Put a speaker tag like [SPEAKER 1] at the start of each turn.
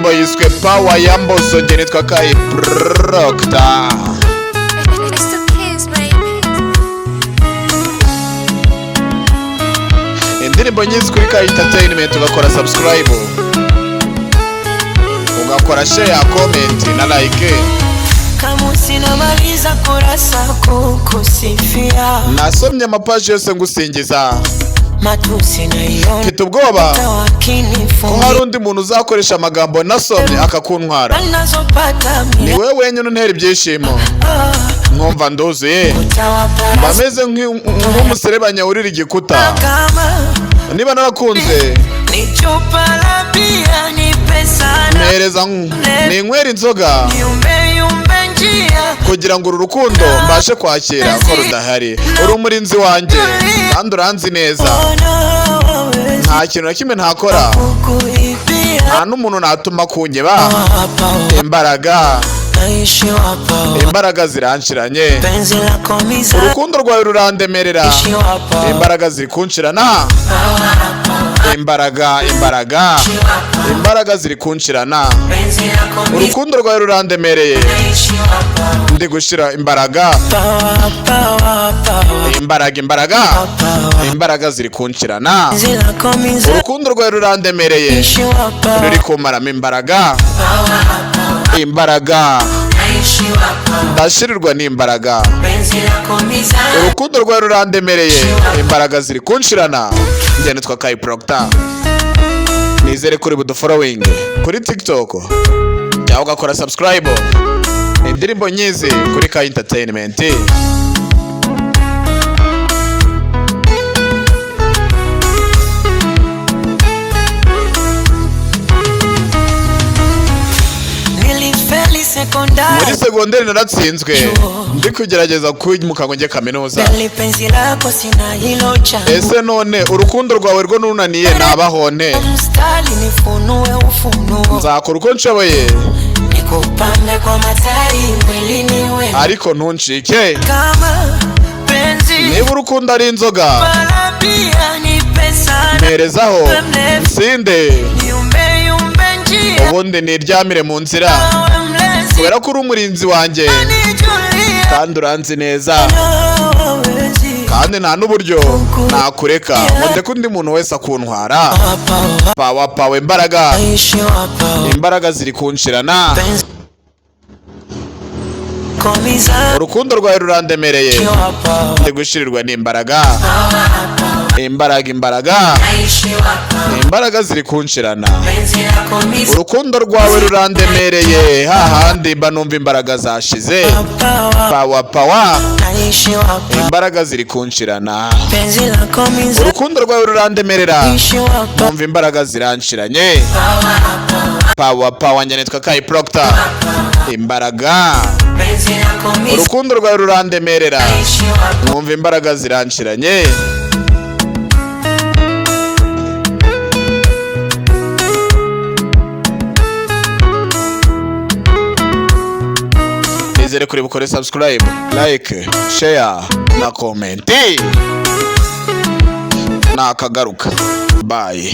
[SPEAKER 1] indirimbo yiswe Power ya Mbosso nge nitwa Kai Proctor. Indirimbo nyinshi kuri Kai Entertainment ugakora subscribe, ugakora share, comment na like.
[SPEAKER 2] Kama sinamaliza kurasa kukusifia,
[SPEAKER 1] nasomye amapaji yose ngusingiza,
[SPEAKER 2] matusi nayo
[SPEAKER 1] mfite ubwoba ko hari undi muntu uzakoresha amagambo nasomye akakuntwara. Ni wewe wenyine untera ibyishimo, nkumva nduzuye, bameze nk'umuserebanya urira igikuta. Niba narakunze mpereza ninywera inzoga kugira ngo uru rukundo mbashe kwakira ko rudahari. Uri umurinzi wanjye kandi uranzi neza, nta kintu na kimwe ntakora, nta n'umuntu natuma kunyeba. Imbaraga ziranshiranye, urukundo rwawe rurandemerera, imbaraga ziri kunshirana, imbaraga ziri kunshirana, urukundo rwawe rurandemereye, ndi gushira imbaraga ziri kunshirana, urukundo rwawe rurandemereye, ruri kumaramo imbaraga ndashirirwa n'imbaraga, urukundo rwawe rurandemereye, imbaraga ziri kunshirana. Njye nitwa Kai Proctor, nizere kuri budufollowing kuri TikTok cyangwa ugakora subscribe. Indirimbo nyizi kuri Kai Entertainment. Muri segonderi naratsinzwe, ndi kugerageza kwimuka ngo njye kaminuza. Ese none urukundo rwawe rwo nunaniye nabahone, nzakora uko nshoboye ariko ntuncike. Niba urukundo ari inzoga mperezaho nsinde, ubundi niryamire mu nzira, kubera ko uri umurinzi wanjye kandi uranzi neza, kandi nta n'uburyo nakureka ngo ndeke undi muntu wese akuntwara. Power imbaraga ziri kunshirana, urukundo rwawe rurandemereye, ndi gushirirwa n'imbaraga, imbaraga ziri kunshirana, urukundo rwawe rurandemereye, hahandi mba numva imbaraga zashize. Power imbaraga ziri kunshirana, urukundo rwawe rurandemerera, numva imbaraga ziranshiranye. Power njye nitwa Kai Proctor, imbaraga, urukundo rwawe rurandemerera, numva imbaraga ziranshiranye. Nizere kuri bukore subscribe, like, share na comment. Nakagaruka. Bye.